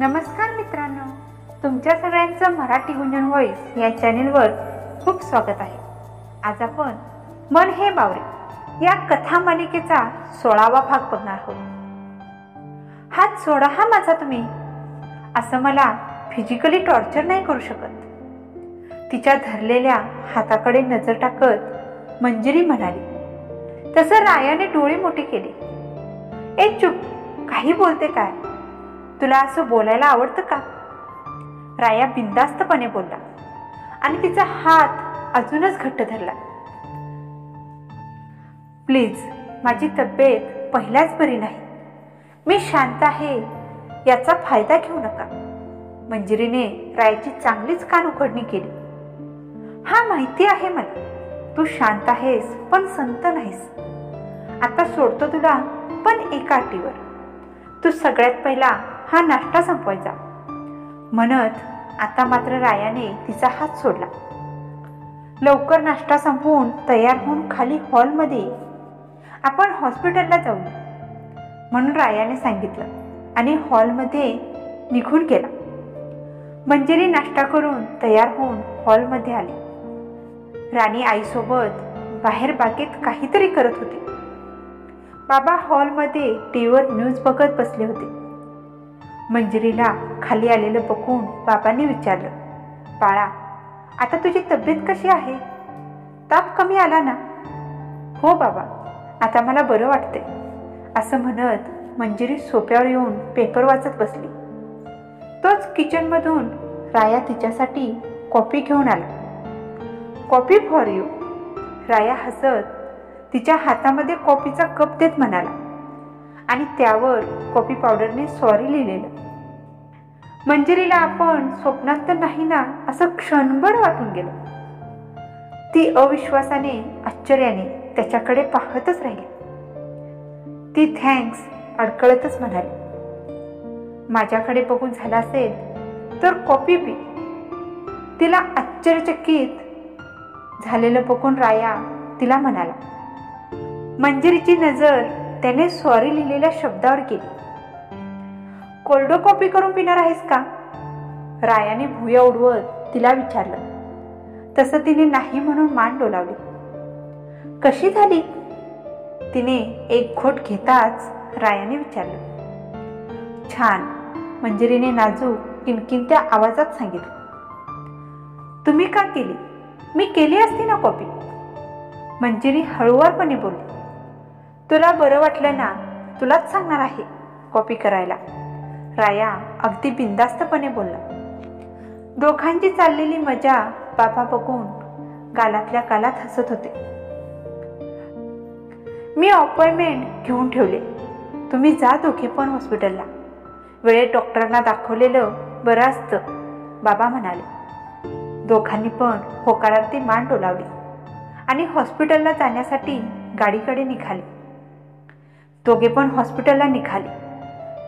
नमस्कार मित्रांनो, तुमच्या सगळ्यांचं मराठी गुंजन व्हॉइस या चॅनेलवर खूप स्वागत आहे. आज आपण मन हे बावरे या कथा मालिकेचा 16वा भाग बघणार आहोत. हात सोडा हा माझा तुम्ही, असं मला फिजिकली टॉर्चर नाही करू शकत. तिच्या धरलेल्या हाताकडे नजर टाकत मंजिरी म्हणाली. तसं रायाने डोळे मोठे केले. ए चुप, काही बोलते काय? तुला असं बोलायला आवडतं का? राया बिनधास्तपणे बोलला आणि तिचा हात अजूनच घट्ट धरला. प्लीज, माझी तब्येत पहिल्याच बरी नाही. मी शांत आहे याचा फायदा घेऊ नका. मंजिरीने रायाची चांगलीच कान उघडणी केली. हा माहिती आहे मला, तू शांत आहेस पण संत नाहीस. आता सोडतो तुला, पण एका अटीवर. तू सगळ्यात पहिला हा नाश्ता संपवायचा. म्हणत आता मात्र रायाने तिचा हात सोडला. लवकर नाश्ता संपवून तयार होऊन खाली हॉलमध्ये आपण हॉस्पिटलला जाऊ म्हणून रायाने सांगितलं आणि हॉलमध्ये निघून गेला. मंजिरी नाश्ता करून तयार होऊन हॉलमध्ये आली. राणी आईसोबत बाहेर बागेत काहीतरी करत होते. बाबा हॉलमध्ये टीव्हीवर न्यूज बघत बसले होते. मंजिरीला खाली आलेलं बघून बाबांनी विचारलं, बाळा, आता तुझी तब्येत कशी आहे? ताप कमी आला ना? हो बाबा, आता मला बरं वाटतंय, असं म्हणत मंजिरी सोफ्यावर येऊन पेपर वाचत बसली. तोच किचनमधून राया तिच्यासाठी कॉफी घेऊन आला. Coffee for you. राया हसत तिच्या हातामध्ये कॉफीचा कप देत म्हणाला आणि त्यावर कॉफी पावडरने सॉरी लिहिलेलं. मंजिरीला आपण स्वप्नात तर नाही ना असं क्षणभर वाटून गेलं. ती अविश्वासाने आश्चर्याने त्याच्याकडे पाहतच राहिली. ती थँक्स अडकळतच म्हणाली. माझ्याकडे बघून झाला असेल तर कॉफी पी. तिला आश्चर्यचकित झालेलं बघून राया तिला म्हणाला. मंजिरीची नजर त्याने सॉरी लिहिलेल्या शब्दावर गेली. कोल्ड कॉफी करून पिणार आहेस का? रायाने भुया उडवत तिला विचारलं. तसं तिने नाही म्हणून मान डोलावली. कशी झाली? तिने एक घोट घेताच रायाने विचारलं. छान, मंजिरीने नाजूक किणकिणत्या आवाजात सांगितलं. तुम्ही का केली? मी केली असती ना कॉफी. मंजिरी हळुवारपणे बोलली. तुला बरं वाटलं ना, तुलाच सांगणार आहे कॉपी करायला. राया अगदी बिनधास्तपणे बोलला. दोघांची चाललेली मजा बाबा बघून गालातल्या गालात हसत होते. मी अपॉइंटमेंट घेऊन ठेवले, तुम्ही जा दोघे पण हॉस्पिटलला. वेळेत डॉक्टरांना दाखवलेलं बरं असतं, बाबा म्हणाले. दोघांनी पण होकारार्थी मान डोलावली आणि हॉस्पिटलला जाण्यासाठी गाडीकडे निघाले. दोघे पण हॉस्पिटलला निघाले.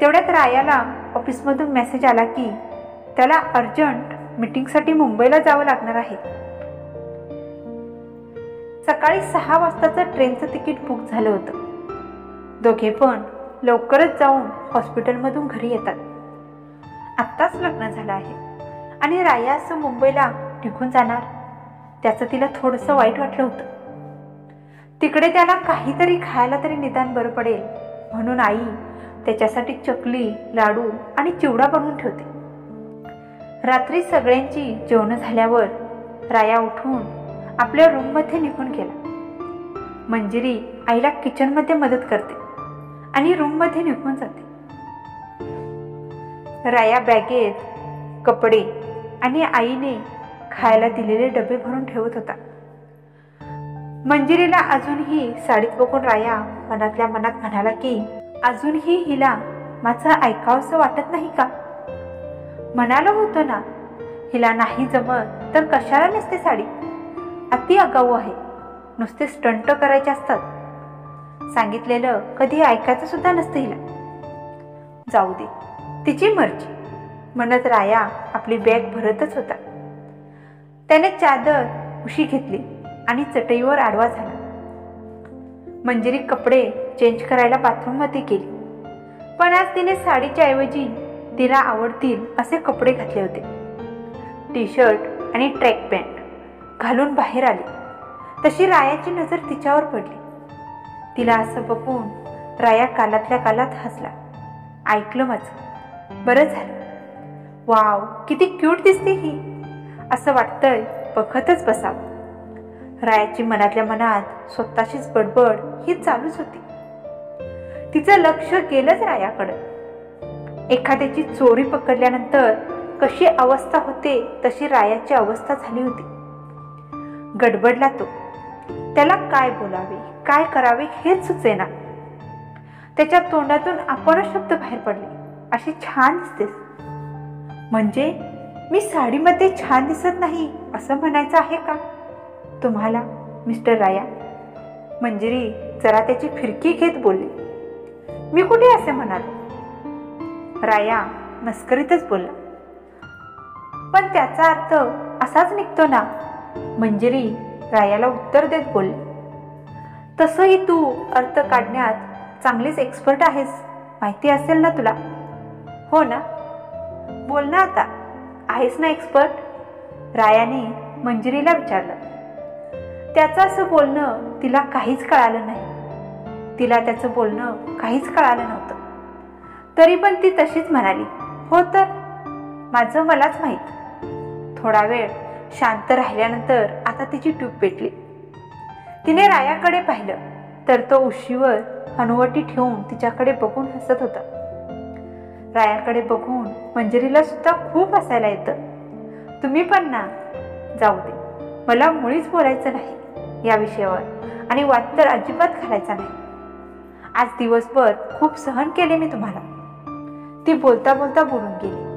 तेवढ्यात रायाला ऑफिसमधून मेसेज आला की त्याला अर्जंट मीटिंगसाठी मुंबईला जावं लागणार आहे. सकाळी 6 वाजताचं ट्रेनचं तिकीट बुक झालं होतं. दोघे पण लवकरच जाऊन हॉस्पिटलमधून घरी येतात. आत्ताच लग्न झालं आहे आणि राया असं मुंबईला निघून जाणार, त्याचं तिला थोडंसं वाईट वाटलं होतं. तिकडे त्याला काहीतरी खायला तरी निदान बरं पडेल म्हणून आई त्याच्यासाठी चकली, लाडू आणि चिवडा बनवून ठेवते. रात्री सगळ्यांची जेवण झाल्यावर राया उठून आपल्या रूममध्ये निघून गेला. मंजिरी आईला किचनमध्ये मदत करते आणि रूममध्ये निघून जाते. राया बॅगेत कपडे आणि आईने खायला दिलेले डबे भरून ठेवत होता. मंजिरीला अजूनही साडीत बघून राया मनातल्या मनात म्हणाला की अजूनही हिला माझं ऐकावंसं वाटत नाही का? म्हणालं होतं ना, हिला नाही जमत तर कशाला नसते साडी. अति आगाऊ आहे, नुसते स्टंट करायचे असतात. सांगितलेलं कधी ऐकायचं सुद्धा नसतं हिला. जाऊ दे, तिची मर्जी म्हणत राया आपली बॅग भरतच होता. त्याने चादर उशी घेतली आणि चटईवर आडवा झाला. मंजिरी कपडे चेंज करायला बाथरूममध्ये गेली, पण आज तिने साडीच्या ऐवजी तिला आवडतील असे कपडे घातले होते. टी शर्ट आणि ट्रॅक पॅन्ट घालून बाहेर आली तशी रायाची नजर तिच्यावर पडली. तिला असं बघून राया कालातल्या कालात हसला. ऐकलं माझं, बरं झालं. वाव, किती क्यूट दिसते ही, असं वाटतंय बघतच बसावं. रायाची मनातल्या मनात स्वतःचीच बडबड ही चालूच होती. तिचं लक्ष गेलंच रायाकडं. एखाद्याची चोरी पकडल्यानंतर कशी अवस्था होते तशी रायाची अवस्था झाली होती. गडबडला तो. त्याला काय बोलावे, काय करावे हेच सुचेना. त्याच्या तोंडातून आपणच शब्द बाहेर पडले, अशी छान दिसतेस. म्हणजे मी साडीमध्ये छान दिसत नाही असं म्हणायचं आहे का तुम्हाला मिस्टर राया? मंजिरी जरा त्याची फिरकी घेत बोलली. मी कुठे असे म्हणालो? राया मस्करीतच बोलला. पण त्याचा अर्थ असाच निघतो ना, मंजिरी रायाला उत्तर देत बोलली. तसंही तू अर्थ काढण्यात चांगलीच एक्सपर्ट आहेस, माहिती असेल ना तुला? हो ना, बोल ना आता, आहेस ना एक्सपर्ट? रायाने मंजिरीला विचारलं. त्याचं असं बोलणं तिला काहीच कळालं नाही. तिला त्याचं बोलणं काहीच कळालं नव्हतं. तरी पण ती तशीच म्हणाली, हो तर माझं मलाच माहीत. थोडा वेळ शांत राहिल्यानंतर आता तिची टूप पेटली. तिने रायाकडे पाहिलं तर तो उशीवर हनुवटी ठेवून तिच्याकडे बघून हसत होता. रायाकडे बघून मंजिरीला सुद्धा खूप हसायला येतं. तुम्ही पण ना. जाऊ दे, मला मुळीच बोलायचं नाही या विषयावर आणि वाद तर अजिबात घालायचा नाही. आज दिवसभर खूप सहन केले मी तुम्हाला. ती बोलता बोलता बोलून गेली.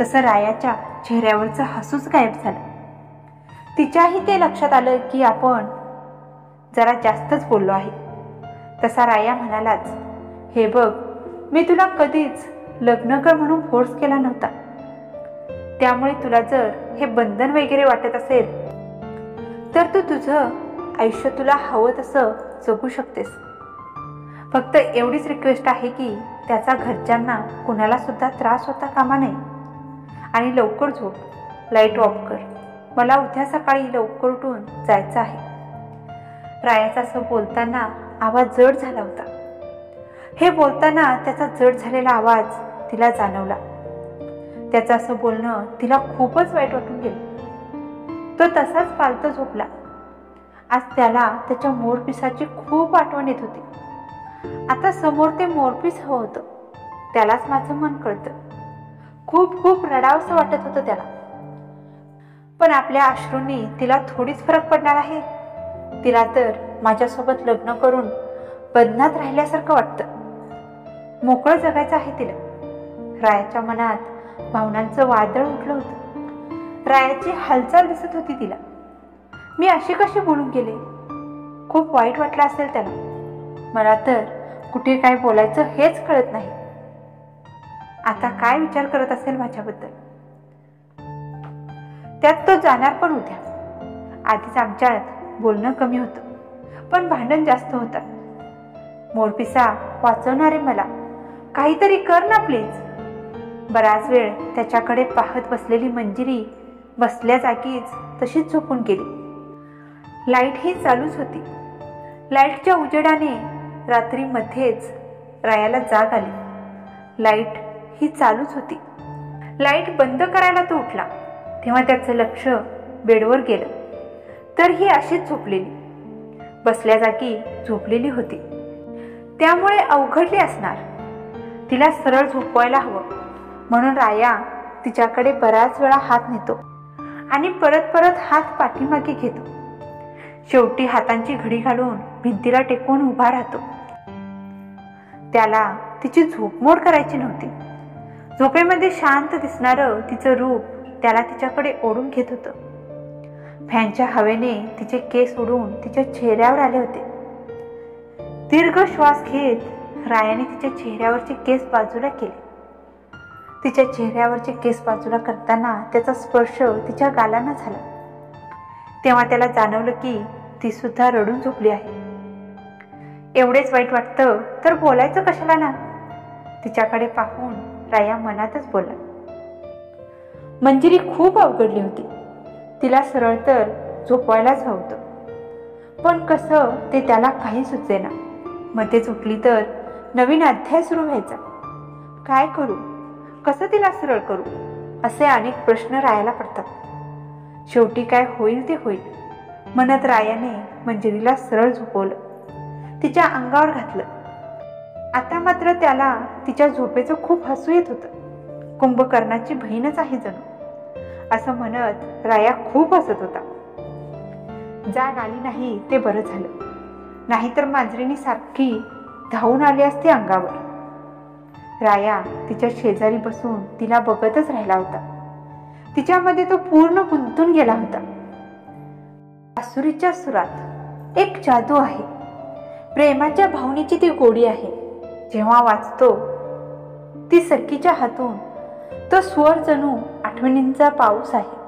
तसं रायाच्या चेहऱ्यावरचं हसूच गायब झालं. तिच्याही ते लक्षात आलं की आपण जरा जास्तच बोललो आहे. तसा राया म्हणालाच, हे बघ, मी तुला कधीच लग्न कर म्हणून फोर्स केला नव्हता. त्यामुळे तुला जर हे बंधन वगैरे वाटत असेल तर तू तुझं आयुष्य तुला हवं तसं जगू शकतेस. फक्त एवढीच रिक्वेस्ट आहे की त्याचा घरच्यांना कुणाला सुद्धा त्रास होता कामा नये. आणि लवकर झोप, लाईट ऑफ कर. मला उद्या सकाळी लवकर उठून जायचं आहे. रायाचा असं बोलताना आवाज जड झाला होता. हे बोलताना त्याचा जड झालेला आवाज तिला जाणवला. त्याचं असं बोलणं तिला खूपच वाईट वाटून गेलं. तो तसाच पालत झोपला. आज त्याला त्याच्या मोरपिसाची खूप आठवण येत होती. आता समोर ते मोरपीस हवं होतं. त्यालाच माझं मन कळतं. खूप खूप रडावंसं वाटत होतं त्याला. पण आपल्या अश्रूंनी तिला थोडीच फरक पडणार आहे. तिला तर माझ्यासोबत लग्न करून बंधनात राहिल्यासारखं वाटतं. मोकळं जगायचं आहे तिला. रायाच्या मनात भावनांचं वादळ उठलं होतं. रायाची हालचाल दिसत होती तिला. मी अशी कशी बोलून गेले? खूप वाईट वाटलं असेल त्याला. मला तर कुठे काय बोलायचं हेच कळत नाही. आता काय विचार करत असेल माझ्याबद्दल. त्यात तो जाणार पण उद्या. आधीच आमच्यात बोलणं कमी होतं, पण भांडण जास्त होतात. मोरपिसा वाचवणारे मला, काहीतरी कर ना प्लीज. बराच वेळ त्याच्याकडे पाहत बसलेली मंजिरी बसल्या जागीच तशीच झोपून गेली. लाईट ही चालूच होती. लाईटच्या उजेडाने रात्री मध्येच रायाला जाग आली. लाईट ही चालूच होती. लाईट बंद करायला तो उठला तेव्हा त्याचं लक्ष बेडवर गेलं. तर ही अशीच झोपलेली, बसल्या जागी झोपलेली होती. त्यामुळे अवघडली असणार. तिला सरळ झोपवायला हवं म्हणून राया तिच्याकडे बराच वेळा हात नेतो आणि परत परत हात पाठीमागे घेतो. शेवटी हातांची घडी घालून भिंतीला टेकून उभा राहतो. त्याला तिची झोपमोड करायची नव्हती. झोपेमध्ये शांत दिसणारं तिचं रूप त्याला तिच्याकडे ओढून घेत होतं. फॅनच्या हवेने तिचे केस उडून तिच्या चेहऱ्यावर आले होते. दीर्घ श्वास घेत रायाने तिच्या चेहऱ्यावरचे केस बाजूला केले. तिच्या चेहऱ्यावरचे केस बाजूला करताना त्याचा स्पर्श तिच्या गालांना झाला. तेव्हा त्याला जाणवलं की ती सुद्धा रडून झोपली आहे. एवढेच वाईट वाटतं तर बोलायचं कशाला ना. तिच्याकडे पाहून राया मनातच बोलला. मंजिरी खूप अवघडली होती. तिला सरळ तर झोपवायलाच हवं होतं, पण कसं ते त्याला काही सुचेना. मध्येच उठली तर नवीन अध्याय सुरू व्हायचा. काय करू, कसं तिला सरळ करू, असे अनेक प्रश्न रायाला पडतात. शेवटी काय होईल ते होईल म्हणत रायाने मंजिरीला सरळ झोपवलं, तिच्या अंगावर घातलं. आता मात्र त्याला तिच्या झोपेचं खूप हसू येत होतं. कुंभकर्णाची बहीणच आहे जणू, असं म्हणत राया खूप हसत होता. जाग आली नाही ते बरं झालं, नाहीतर मांजरीने सारखी धावून आली असती अंगावर. राया तिच्या शेजारी बसून तिला बघतच राहिला होता. तिच्यामध्ये तो पूर्ण गुंतून गेला होता. बासुरीच्या सुरात एक जादू आहे, प्रेमाच्या भावनेची ती गोडी आहे. जेव्हा वाचतो ती सखीच्या हातून, तो स्वर जणू आठवणींचा पाऊस आहे.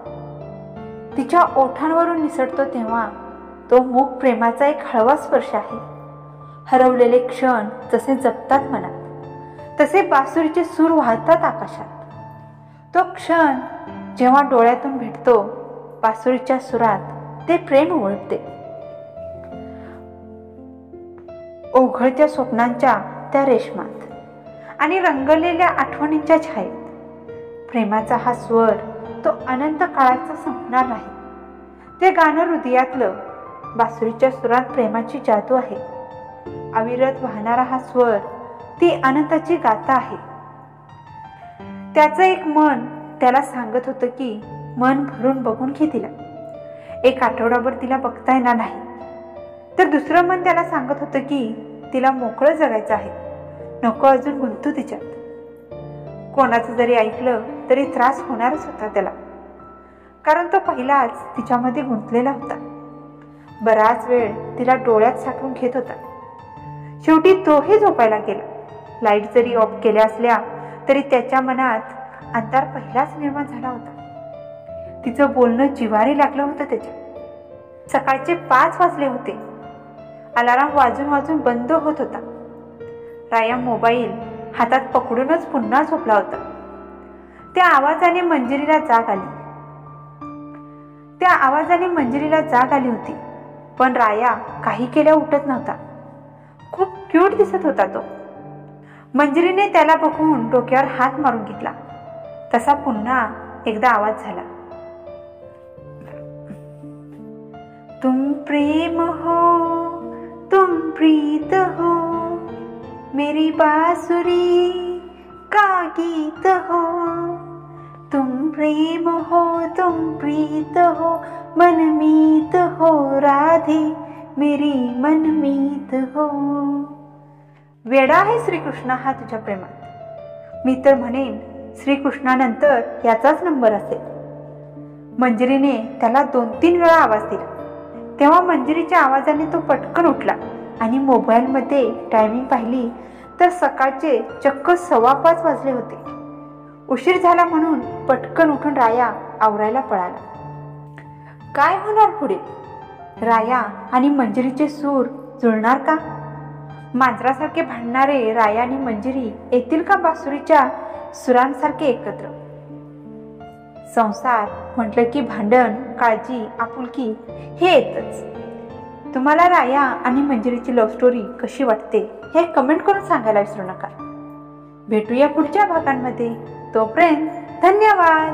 तिच्या ओठांवरून निसटतो तेव्हा तो मूक प्रेमाचा एक हळवा स्पर्श आहे. हरवलेले क्षण जसे जपतात मनात, तसे बासुरीचे सूर वाहतात आकाशात. तो क्षण जेव्हा डोळ्यातून भेटतो, बासुरीच्या सुरात ते प्रेम ओळखते. ओघळत्या स्वप्नांच्या त्या रेशमात आणि रंगलेल्या आठवणींच्या छायेत प्रेमाचा हा स्वर, तो अनंत काळाचा संपणार नाही. ते गाणं हृदयातलं, बासुरीच्या सुरात प्रेमाची जादू आहे. अविरत वाहणारा हा स्वर ती अनंताची गाथा आहे. त्याचं एक मन त्याला सांगत होतं की मन भरून बघून घे तिला, एक आठवडाभर तिला बघता येणार नाही. तर दुसरं मन त्याला सांगत होतं की तिला मोकळं जगायचं आहे, नको अजून गुंतू तिच्यात. कोणाचं जरी ऐकलं तरी त्रास होणारच होता त्याला, कारण तो पहिलाच तिच्यामध्ये गुंतलेला होता. बराच वेळ तिला डोळ्यात साठवून घेत होता. शेवटी तोही झोपायला गेला. लाईट जरी ऑफ केल्या असल्या तरी त्याच्या मनात अंधार पहिलाच निर्माण झाला होता. तिचं बोलणं जिव्हारी लागलं होतं त्याच्या. सकाळचे 5 वाजले होते. अलाराम वाजून वाजून बंद होत होता. राया मोबाईल हातात पकडूनच पुन्हा झोपला होता. त्या आवाजाने मंजिरीला जाग आली होती, पण राया काही केल्या उठत नव्हता. खूप क्यूट दिसत होता तो. मंजिरीने त्याला बघून डोक्यावर हात मारून घेतला. तसा पुन्हा एकदा आवाज झाला, तुम प्रेम हो, तुम प्रीत हो, मेरी बांसुरी का गीत हो. तुम प्रेम हो, तुम प्रीत हो, मनमीत हो राधे, मेरी मनमीत हो. वेडा आहे श्रीकृष्ण हा तुझ्या प्रेमात. मी तर म्हणेन श्रीकृष्णानंतर याचाच नंबर असेल. मंजिरीने त्याला 2-3 वेळा आवाज दिला. तेव्हा मंजिरीच्या आवाजाने तो पटकन उठला आणि मोबाईलमध्ये टायमिंग पाहिली तर सकाळचे चक्क 5:15 वाजले होते. उशीर झाला म्हणून पटकन उठून राया आवरायला पळाला. काय होणार पुढे? राया आणि मंजिरीचे सूर जुळणार का? मांजरासारखे भांडणारे राया आणि मंजिरी येतील का बासुरीच्या सुरांसारखे एकत्र? संसार म्हटलं की भांडण, काळजी, आपुलकी हे येतच. तुम्हाला राया आणि मंजिरीची लव्ह स्टोरी कशी वाटते हे कमेंट करून सांगायला विसरू नका. भेटूया पुढच्या भागांमध्ये. तोपर्यंत धन्यवाद.